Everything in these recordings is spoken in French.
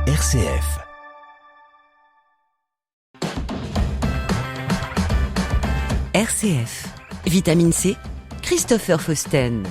RCF. RCF. Vitamine C, Christopher Fausten.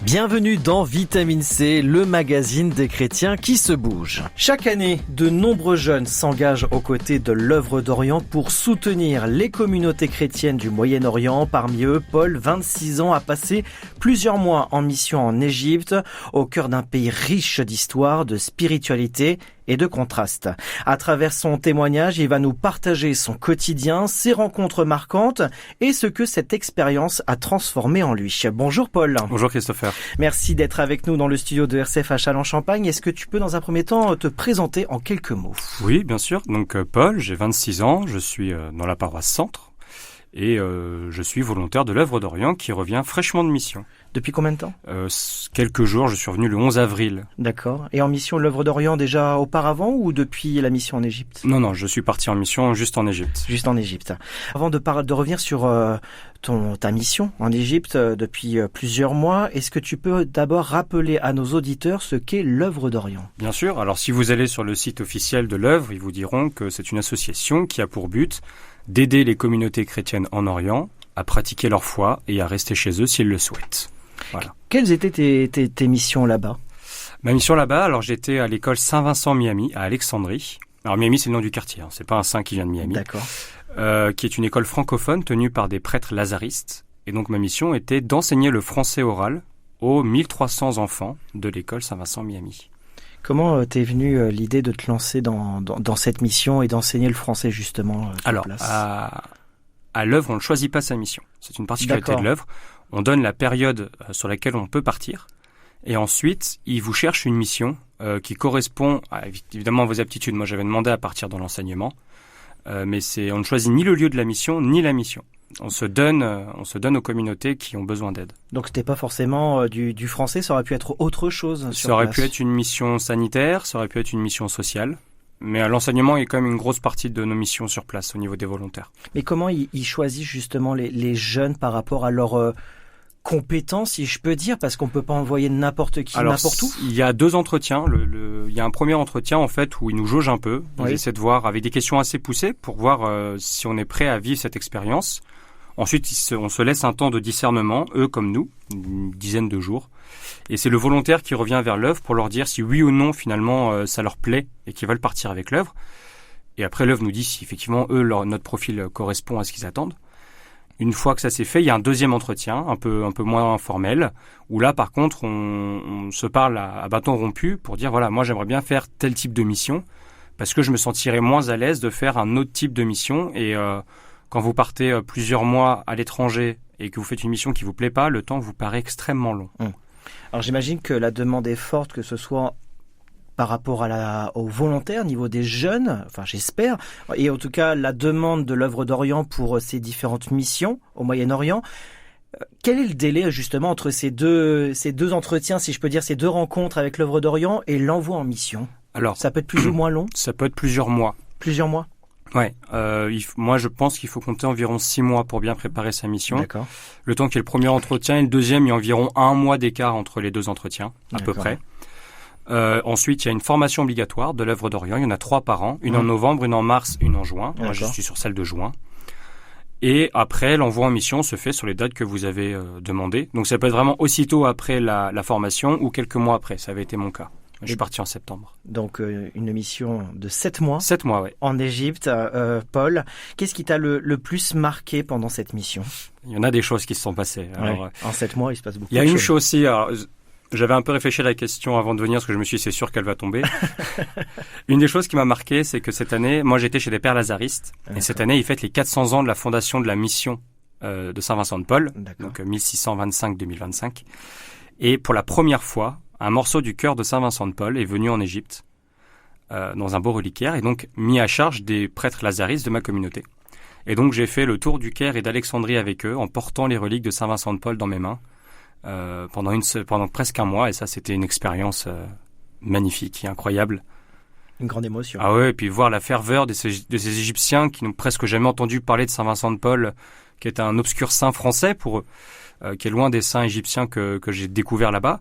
Bienvenue dans Vitamine C, le magazine des chrétiens qui se bougent. Chaque année, de nombreux jeunes s'engagent aux côtés de l'œuvre d'Orient pour soutenir les communautés chrétiennes du Moyen-Orient. Parmi eux, Paul, 26 ans, a passé plusieurs mois en mission en Égypte, au cœur d'un pays riche d'histoire, de spiritualité et de contraste. À travers son témoignage, il va nous partager son quotidien, ses rencontres marquantes et ce que cette expérience a transformé en lui. Bonjour Paul. Bonjour Christopher. Merci d'être avec nous dans le studio de RCF à Châlons-Champagne. Est-ce que tu peux dans un premier temps te présenter en quelques mots ? Oui, bien sûr. Donc Paul, j'ai 26 ans, je suis dans la paroisse Centre et je suis volontaire de l'œuvre d'Orient qui revient fraîchement de mission. Depuis combien de temps ? Quelques jours, je suis revenu le 11 avril. D'accord. Et en mission l'œuvre d'Orient déjà auparavant ou depuis la mission en Égypte ? Non, je suis parti en mission juste en Égypte. Juste en Égypte. Avant de revenir sur ta mission en Égypte depuis plusieurs mois, est-ce que tu peux d'abord rappeler à nos auditeurs ce qu'est l'œuvre d'Orient ? Bien sûr. Alors si vous allez sur le site officiel de l'œuvre, ils vous diront que c'est une association qui a pour but d'aider les communautés chrétiennes en Orient à pratiquer leur foi et à rester chez eux s'ils le souhaitent. Voilà. Quelles étaient tes missions là-bas ? Ma mission là-bas, alors j'étais à l'école Saint-Vincent Miami à Alexandrie. Alors Miami, c'est le nom du quartier, c'est pas un saint qui vient de Miami. D'accord. Qui est une école francophone tenue par des prêtres lazaristes. Et donc ma mission était d'enseigner le français oral aux 1300 enfants de l'école Saint-Vincent Miami. Comment t'es venue l'idée de te lancer dans cette mission et d'enseigner le français justement sur Alors, place ? à l'œuvre, on ne choisit pas sa mission. C'est une particularité D'accord. de l'œuvre. On donne la période sur laquelle on peut partir. Et ensuite, ils vous cherchent une mission qui correspond évidemment à vos aptitudes. Moi, j'avais demandé à partir dans l'enseignement. Mais on ne choisit ni le lieu de la mission, ni la mission. On se donne aux communautés qui ont besoin d'aide. Donc c'était pas forcément du français, ça aurait pu être autre chose sur Ça aurait place. pu être une mission sanitaire, ça aurait pu être une mission sociale. Mais l'enseignement est quand même une grosse partie de nos missions sur place au niveau des volontaires. Mais comment ils choisissent justement les jeunes par rapport à leurs compétences, si je peux dire, parce qu'on peut pas envoyer n'importe qui, n'importe où. Il y a 2 entretiens. Il y a un premier entretien en fait où ils nous jaugent un peu. Ils essaient de voir avec des questions assez poussées pour voir si on est prêt à vivre cette expérience. Ensuite, on se laisse un temps de discernement, eux comme nous, une dizaine de jours. Et c'est le volontaire qui revient vers l'œuvre pour leur dire si oui ou non finalement ça leur plaît et qu'ils veulent partir avec l'œuvre. Et après l'œuvre nous dit si effectivement notre profil correspond à ce qu'ils attendent. Une fois que ça s'est fait, il y a un deuxième entretien, un peu moins informel, où là par contre on se parle à bâton rompu pour dire voilà, moi j'aimerais bien faire tel type de mission parce que je me sentirais moins à l'aise de faire un autre type de mission. Et quand vous partez plusieurs mois à l'étranger et que vous faites une mission qui vous plaît pas, le temps vous paraît extrêmement long. Alors j'imagine que la demande est forte, que ce soit par rapport aux volontaires, au niveau des jeunes, enfin j'espère, et en tout cas la demande de l'œuvre d'Orient pour ces différentes missions au Moyen-Orient. Quel est le délai justement entre ces deux entretiens, si je peux dire, ces 2 rencontres avec l'œuvre d'Orient et l'envoi en mission ? Alors, ça peut être plus ou moins long ? Ça peut être plusieurs mois. Plusieurs mois ? Ouais, moi je pense qu'il faut compter environ 6 mois pour bien préparer sa mission. D'accord. Le temps qu'il y ait le premier entretien et le deuxième, il y a environ 1 mois d'écart entre les 2 entretiens, à peu près. Ensuite, il y a une formation obligatoire de l'œuvre d'Orient. Il y en a 3 par an, une en novembre, une en mars, une en juin. Moi, je suis sur celle de juin. Et après, l'envoi en mission se fait sur les dates que vous avez demandées. Donc ça peut être vraiment aussitôt après la formation ou quelques mois après. Ça avait été mon cas. Je suis parti en septembre. Donc une mission de 7 mois. 7 mois, oui. En Égypte. Paul, qu'est-ce qui t'a le plus marqué pendant cette mission ? Il y en a des choses qui se sont passées. Alors, en 7 mois, il se passe beaucoup de choses. Il y a une chose aussi. Alors, j'avais un peu réfléchi à la question avant de venir parce que je me suis dit c'est sûr qu'elle va tomber. Une des choses qui m'a marqué, c'est que cette année, moi j'étais chez des pères lazaristes. Et cette année, ils fêtent les 400 ans de la fondation de la mission de Saint-Vincent de Paul. Donc 1625-2025. Et pour la première fois, un morceau du cœur de Saint-Vincent de Paul est venu en Égypte, dans un beau reliquaire, et donc mis à charge des prêtres lazaristes de ma communauté. Et donc j'ai fait le tour du Caire et d'Alexandrie avec eux, en portant les reliques de Saint-Vincent de Paul dans mes mains, pendant presque un mois, et ça c'était une expérience magnifique et incroyable. Une grande émotion. Ah ouais, et puis voir la ferveur de ces Égyptiens qui n'ont presque jamais entendu parler de Saint-Vincent de Paul, qui est un obscur saint français pour eux, qui est loin des saints égyptiens que j'ai découvert là-bas.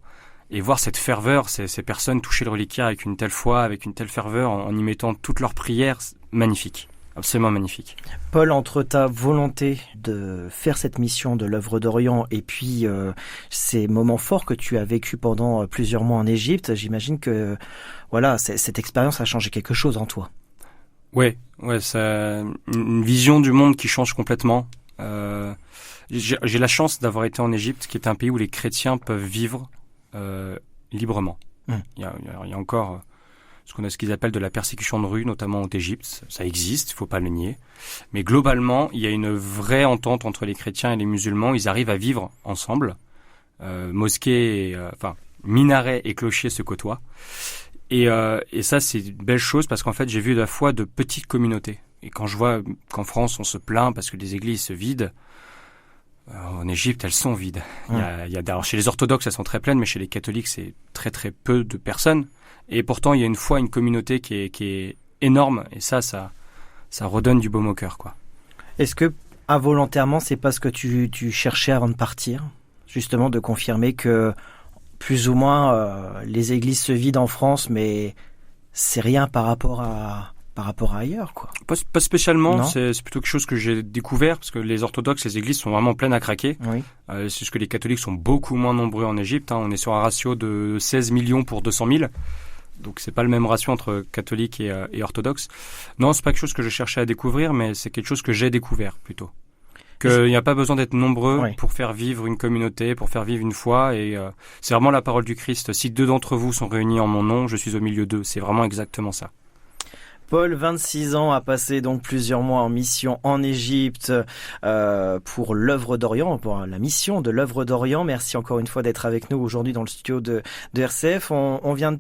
Et voir cette ferveur, ces personnes toucher le reliquaire avec une telle foi, avec une telle ferveur, en y mettant toutes leurs prières, magnifique. Absolument magnifique. Paul, entre ta volonté de faire cette mission de l'œuvre d'Orient et puis ces moments forts que tu as vécu pendant plusieurs mois en Égypte, j'imagine que voilà, cette expérience a changé quelque chose en toi. Ouais, ça, une vision du monde qui change complètement. J'ai la chance d'avoir été en Égypte, qui est un pays où les chrétiens peuvent vivre librement. Il y a encore ce qu'ils appellent de la persécution de rue, notamment en Égypte. Ça existe, il faut pas le nier. Mais globalement, il y a une vraie entente entre les chrétiens et les musulmans. Ils arrivent à vivre ensemble. Mosquées, minarets et clochers se côtoient. Et ça, c'est une belle chose parce qu'en fait, j'ai vu à la fois de petites communautés. Et quand je vois qu'en France, on se plaint parce que les églises se vident, en Égypte, elles sont vides. Alors, chez les orthodoxes, elles sont très pleines, mais chez les catholiques, c'est très très peu de personnes. Et pourtant, il y a une foi, une communauté qui est énorme. Et ça redonne du baume au cœur, quoi. Est-ce que, involontairement, c'est pas ce que tu cherchais avant de partir? Justement, de confirmer que, plus ou moins, les églises se vident en France, mais c'est rien par rapport à ailleurs, quoi. Pas spécialement, c'est plutôt quelque chose que j'ai découvert, parce que les orthodoxes, les églises sont vraiment pleines à craquer. Oui. C'est juste que les catholiques sont beaucoup moins nombreux en Égypte. On est sur un ratio de 16 millions pour 200 000. Donc c'est pas le même ratio entre catholiques et orthodoxes. Non, c'est pas quelque chose que je cherchais à découvrir, mais c'est quelque chose que j'ai découvert plutôt. Qu'il n'y a pas besoin d'être nombreux pour faire vivre une communauté, pour faire vivre une foi. Et c'est vraiment la parole du Christ. Si 2 d'entre vous sont réunis en mon nom, je suis au milieu d'eux. C'est vraiment exactement ça. Paul, 26 ans, a passé donc plusieurs mois en mission en Égypte pour l'œuvre d'Orient, pour la mission de l'œuvre d'Orient. Merci encore une fois d'être avec nous aujourd'hui dans le studio de RCF. On vient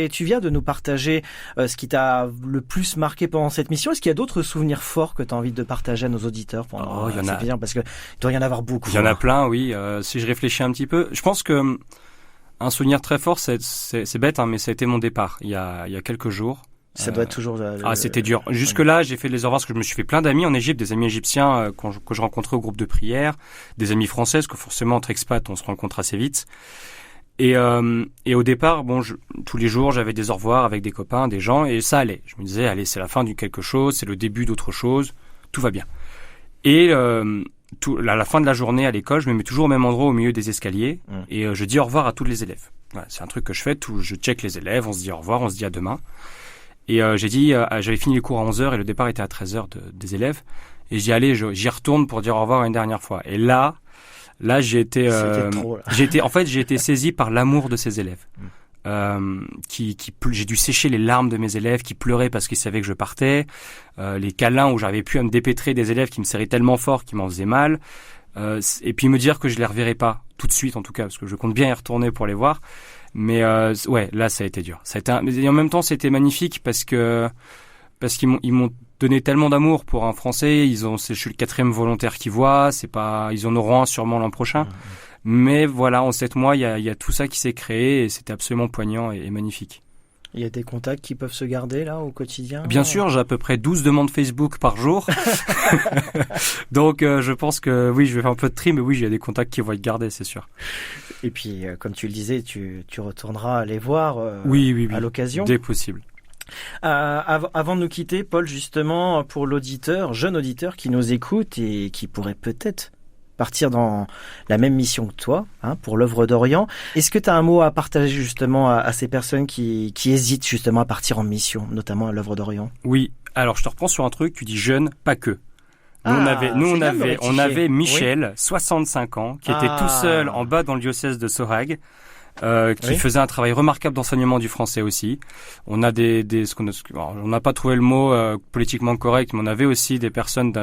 tu viens de nous partager ce qui t'a le plus marqué pendant cette mission. Est-ce qu'il y a d'autres souvenirs forts que tu as envie de partager à nos auditeurs pendant il y en a bien, parce que il doit y en avoir beaucoup. Il y en a plein, oui. Si je réfléchis un petit peu, je pense que un souvenir très fort, c'est bête, mais ça a été mon départ il y a quelques jours. Ça doit être toujours... c'était dur. Jusque-là, j'ai fait les au revoir parce que je me suis fait plein d'amis en Égypte, des amis égyptiens que je rencontrais au groupe de prière, des amis françaises que forcément entre expats, on se rencontre assez vite. Et au départ, tous les jours, j'avais des au revoir avec des copains, des gens, et ça allait. Je me disais, allez, c'est la fin du quelque chose, c'est le début d'autre chose, tout va bien. Et à la fin de la journée à l'école, je me mets toujours au même endroit au milieu des escaliers, et je dis au revoir à tous les élèves. Voilà, c'est un truc que je fais, je check les élèves, on se dit au revoir, on se dit à demain. Et j'avais fini les cours à 11h et le départ était à 13h des élèves. Et j'ai dit, allez, j'y retourne pour dire au revoir une dernière fois. Et là, j'ai été, j'ai été saisi par l'amour de ces élèves. J'ai dû sécher les larmes de mes élèves qui pleuraient parce qu'ils savaient que je partais. Les câlins où j'arrivais plus à me dépêtrer des élèves qui me serraient tellement fort qu'ils m'en faisaient mal. Et puis me dire que je les reverrai pas tout de suite en tout cas, parce que je compte bien y retourner pour les voir. Mais là ça a été dur. Et en même temps c'était magnifique parce qu'ils m'ont donné tellement d'amour pour un Français. Je suis le 4e volontaire qu'ils voient. Ils en auront un sûrement l'an prochain. Mais voilà, en 7 mois il y a tout ça qui s'est créé et c'était absolument poignant et magnifique. Il y a des contacts qui peuvent se garder là au quotidien? Bien sûr, j'ai à peu près 12 demandes Facebook par jour. Donc je pense que oui, je vais faire un peu de tri, mais oui, il y a des contacts qui vont être gardés, c'est sûr. Et puis, comme tu le disais, tu retourneras les voir oui. à l'occasion. Dès possible. Avant de nous quitter, Paul, justement, pour jeune auditeur qui nous écoute et qui pourrait peut-être partir dans la même mission que toi, pour l'œuvre d'Orient. Est-ce que tu as un mot à partager justement à ces personnes qui hésitent justement à partir en mission, notamment à l'œuvre d'Orient? Oui, alors je te reprends sur un truc, tu dis jeune, pas que. On avait Michel, 65 ans, qui était tout seul en bas dans le diocèse de Sohag, qui faisait un travail remarquable d'enseignement du français aussi. On a on n'a pas trouvé le mot politiquement correct, mais on avait aussi des personnes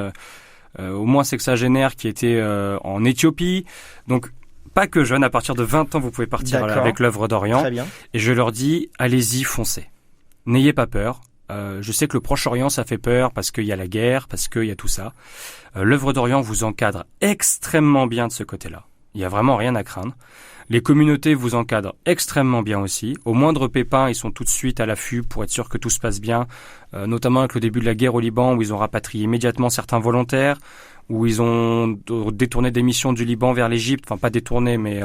au moins sexagénaires qui étaient en Éthiopie. Donc, pas que jeunes, à partir de 20 ans, vous pouvez partir avec l'œuvre d'Orient. Très bien. Et je leur dis, allez-y, foncez. N'ayez pas peur. Je sais que le Proche-Orient, ça fait peur parce qu'il y a la guerre, parce qu'il y a tout ça. L'œuvre d'Orient vous encadre extrêmement bien de ce côté-là. Il n'y a vraiment rien à craindre. Les communautés vous encadrent extrêmement bien aussi. Au moindre pépin, ils sont tout de suite à l'affût pour être sûr que tout se passe bien, notamment avec le début de la guerre au Liban où ils ont rapatrié immédiatement certains volontaires, où ils ont détourné des missions du Liban vers l'Égypte, enfin pas détourné, mais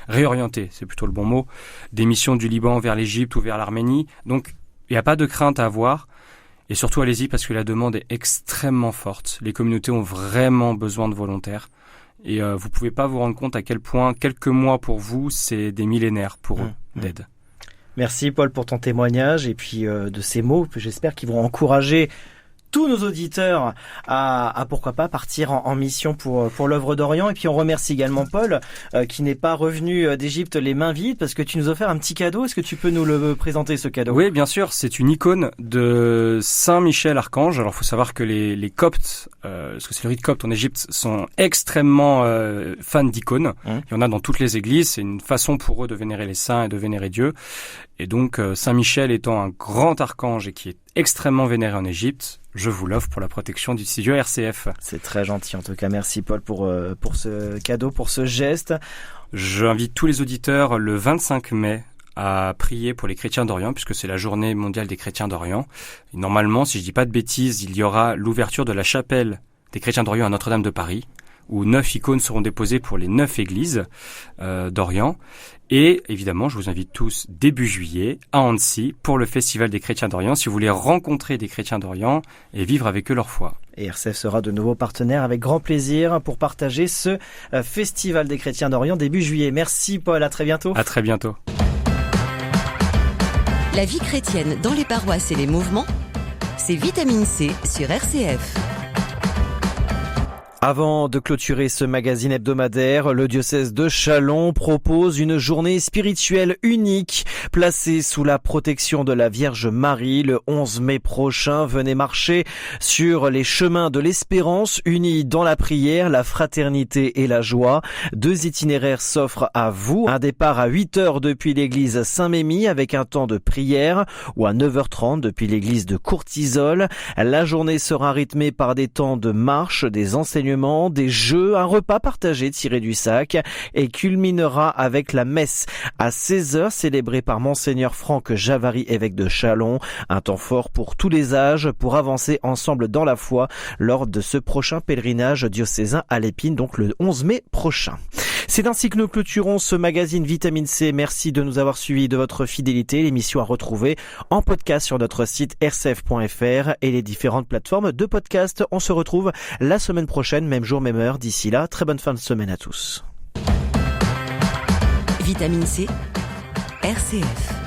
réorienté, c'est plutôt le bon mot, des missions du Liban vers l'Égypte ou vers l'Arménie. Donc, il n'y a pas de crainte à avoir. Et surtout, allez-y parce que la demande est extrêmement forte. Les communautés ont vraiment besoin de volontaires. Et vous pouvez pas vous rendre compte à quel point quelques mois pour vous, c'est des millénaires pour eux d'aide. Merci Paul pour ton témoignage et puis de ces mots que j'espère qu'ils vont encourager tous nos auditeurs à pourquoi pas partir en mission pour l'œuvre d'Orient. Et puis on remercie également Paul qui n'est pas revenu d'Égypte les mains vides parce que tu nous as offert un petit cadeau. Est-ce que tu peux nous le présenter, ce cadeau? Oui, bien sûr. C'est une icône de Saint Michel Archange. Alors, faut savoir que les Coptes, parce que c'est le rite copte en Égypte, sont extrêmement fans d'icônes. Il y en a dans toutes les églises. C'est une façon pour eux de vénérer les saints et de vénérer Dieu. Et donc, Saint Michel étant un grand archange et qui est extrêmement vénéré en Égypte, je vous l'offre pour la protection du studio RCF. C'est très gentil en tout cas. Merci Paul pour ce cadeau, pour ce geste. J'invite tous les auditeurs le 25 mai à prier pour les chrétiens d'Orient, puisque c'est la journée mondiale des chrétiens d'Orient. Et normalement, si je dis pas de bêtises, il y aura l'ouverture de la chapelle des chrétiens d'Orient à Notre-Dame de Paris, où 9 icônes seront déposées pour les 9 églises d'Orient. Et évidemment, je vous invite tous début juillet à Annecy pour le Festival des chrétiens d'Orient, si vous voulez rencontrer des chrétiens d'Orient et vivre avec eux leur foi. Et RCF sera de nouveau partenaire avec grand plaisir pour partager ce Festival des chrétiens d'Orient début juillet. Merci Paul, à très bientôt. À très bientôt. La vie chrétienne dans les paroisses et les mouvements, c'est Vitamine C sur RCF. Avant de clôturer ce magazine hebdomadaire, le diocèse de Châlons propose une journée spirituelle unique placée sous la protection de la Vierge Marie. Le 11 mai prochain, venez marcher sur les chemins de l'espérance, unis dans la prière, la fraternité et la joie. 2 itinéraires s'offrent à vous. Un départ à 8h depuis l'église Saint-Mémy avec un temps de prière ou à 9h30 depuis l'église de Courtisol. La journée sera rythmée par des temps de marche, des enseignements, des jeux, un repas partagé tiré du sac et culminera avec la messe à 16h célébrée par Monseigneur Franck Javary, évêque de Châlons. Un temps fort pour tous les âges pour avancer ensemble dans la foi lors de ce prochain pèlerinage diocésain à l'Épine, donc le 11 mai prochain. C'est ainsi que nous clôturons ce magazine Vitamine C. Merci de nous avoir suivis, de votre fidélité. L'émission à retrouver en podcast sur notre site rcf.fr et les différentes plateformes de podcast. On se retrouve la semaine prochaine, même jour, même heure. D'ici là, très bonne fin de semaine à tous. Vitamine C, RCF.